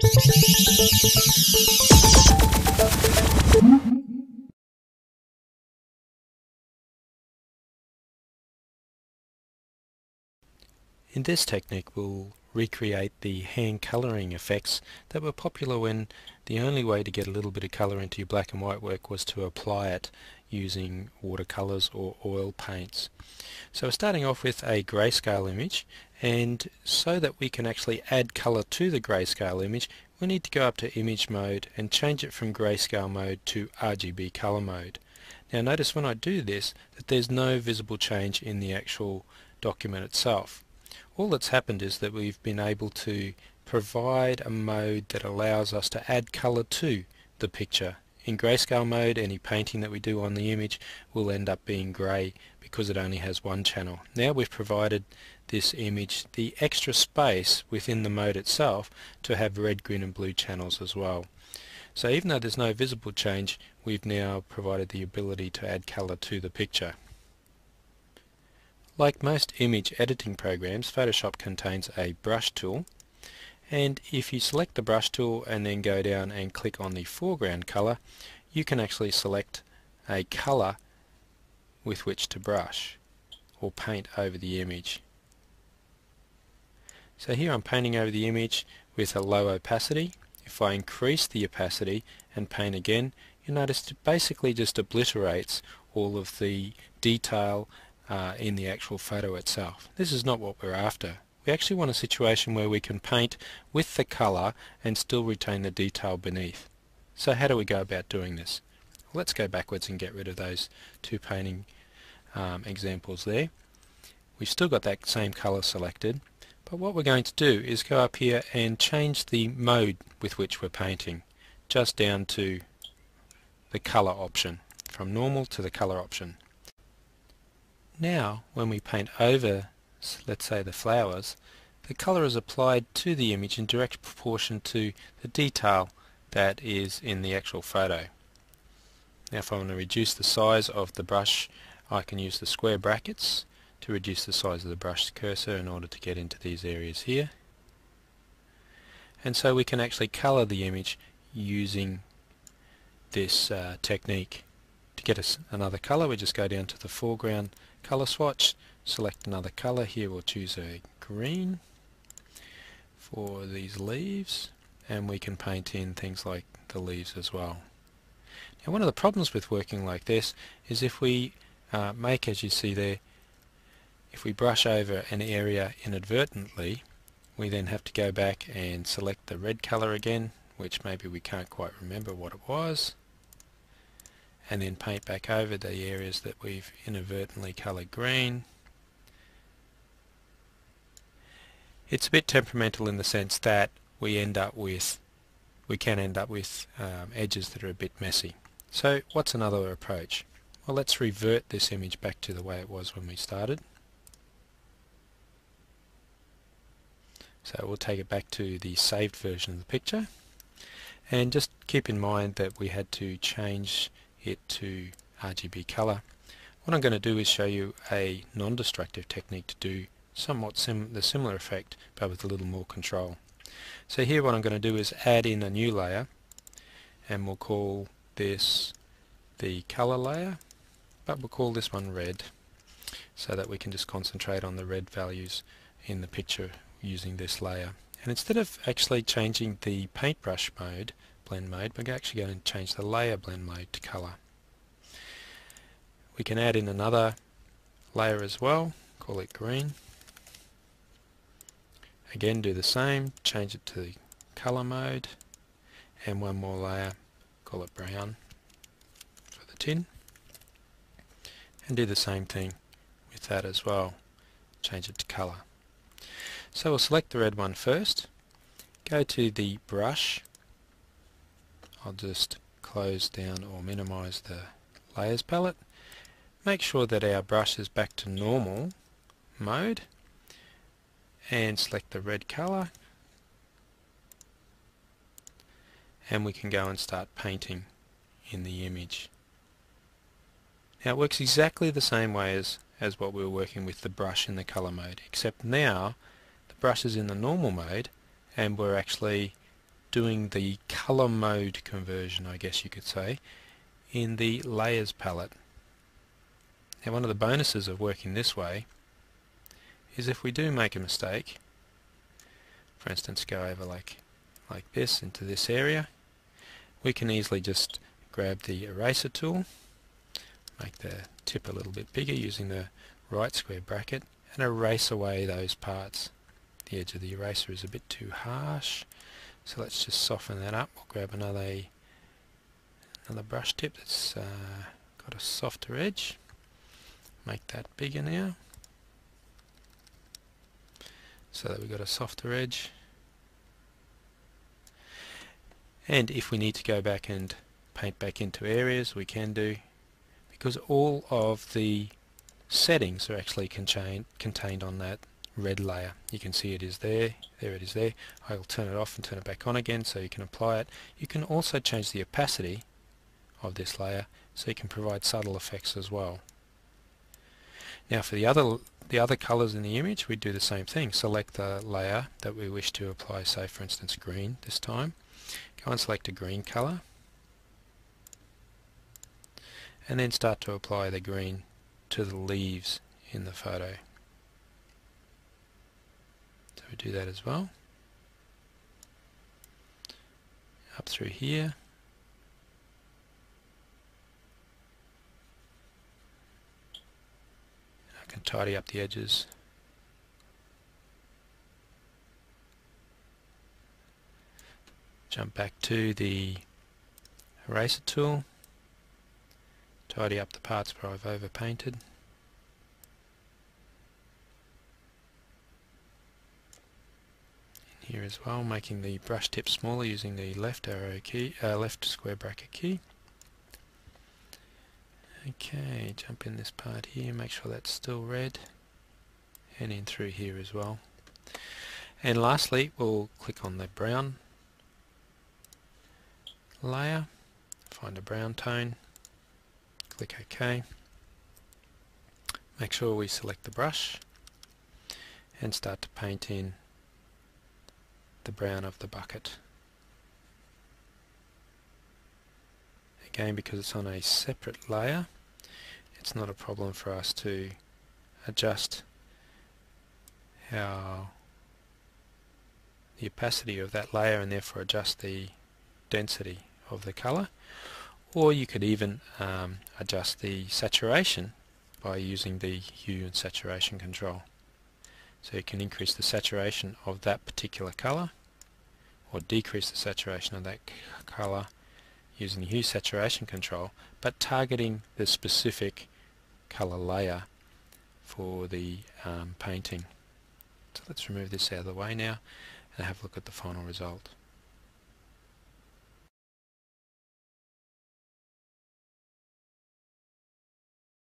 In this technique we'll recreate the hand colouring effects that were popular when the only way to get a little bit of colour into your black and white work was to apply it using watercolours or oil paints. So we're starting off with a grayscale image, and so that we can actually add colour to the grayscale image we need to go up to image mode and change it from grayscale mode to RGB colour mode. Now notice when I do this that there's no visible change in the actual document itself. All that's happened is that we've been able to provide a mode that allows us to add colour to the picture. In grayscale mode, any painting that we do on the image will end up being grey because it only has one channel. Now we've provided this image the extra space within the mode itself to have red, green and blue channels as well. So even though there's no visible change, we've now provided the ability to add colour to the picture. Like most image editing programs, Photoshop contains a brush tool, and if you select the brush tool and then go down and click on the foreground colour, you can actually select a colour with which to brush or paint over the image. So here I'm painting over the image with a low opacity. If I increase the opacity and paint again, you'll notice it basically just obliterates all of the detail in the actual photo itself. This is not what we're after. We actually want a situation where we can paint with the colour and still retain the detail beneath. So how do we go about doing this? Well, let's go backwards and get rid of those two painting examples there. We've still got that same colour selected, but what we're going to do is go up here and change the mode with which we're painting, just down to the colour option, from normal to the colour option. Now when we paint over, let's say, the flowers, the colour is applied to the image in direct proportion to the detail that is in the actual photo. Now if I want to reduce the size of the brush, I can use the square brackets to reduce the size of the brush cursor in order to get into these areas here. And so we can actually colour the image using this technique. To get us another colour, we just go down to the foreground colour swatch, select another colour. Here we'll choose a green for these leaves, and we can paint in things like the leaves as well. Now one of the problems with working like this is if we make, as you see there, if we brush over an area inadvertently, we then have to go back and select the red colour again, which maybe we can't quite remember what it was, and then paint back over the areas that we've inadvertently coloured green. It's a bit temperamental in the sense that we can end up with edges that are a bit messy. So what's another approach? Well, let's revert this image back to the way it was when we started. So we'll take it back to the saved version of the picture, and just keep in mind that we had to change it to RGB colour. What I'm going to do is show you a non-destructive technique to do somewhat the similar effect, but with a little more control. So here what I'm going to do is add in a new layer, and we'll call this the colour layer, but we'll call this one red, so that we can just concentrate on the red values in the picture using this layer. And instead of actually changing the paintbrush mode, blend mode, we're actually going to change the layer blend mode to colour. We can add in another layer as well, call it green. Again, do the same, change it to the colour mode, and one more layer, call it brown for the tin, and do the same thing with that as well, change it to colour. So we'll select the red one first, go to the brush. I'll just close down or minimize the layers palette. Make sure that our brush is back to normal mode, and select the red color, and we can go and start painting in the image. Now it works exactly the same way as what we were working with the brush in the color mode, except now the brush is in the normal mode and we're actually doing the color mode conversion, I guess you could say, in the layers palette. Now, one of the bonuses of working this way is if we do make a mistake, for instance go over like this into this area, we can easily just grab the eraser tool, make the tip a little bit bigger using the right square bracket, and erase away those parts. The edge of the eraser is a bit too harsh, so let's just soften that up. We'll grab another brush tip that's got a softer edge, make that bigger now, so that we've got a softer edge. And if we need to go back and paint back into areas, we can do, because all of the settings are actually contained on that red layer. You can see it is there, it is there. I'll turn it off and turn it back on again so you can apply it. You can also change the opacity of this layer so you can provide subtle effects as well. Now for the other colors in the image, we do the same thing. Select the layer that we wish to apply, say for instance green this time. Go and select a green color, and then start to apply the green to the leaves in the photo. So we do that as well. Up through here. I can tidy up the edges. Jump back to the eraser tool, tidy up the parts where I've overpainted. In here as well, making the brush tip smaller using the left arrow key, left square bracket key. Okay, jump in this part here, make sure that's still red, and in through here as well. And lastly, we'll click on the brown layer, find a brown tone, click OK. Make sure we select the brush and start to paint in the brown of the bucket. Again, because it's on a separate layer, it's not a problem for us to adjust how the opacity of that layer and therefore adjust the density of the color, or you could even adjust the saturation by using the hue and saturation control. So you can increase the saturation of that particular color or decrease the saturation of that color using the hue saturation control, but targeting the specific color layer for the painting. So let's remove this out of the way now and have a look at the final result.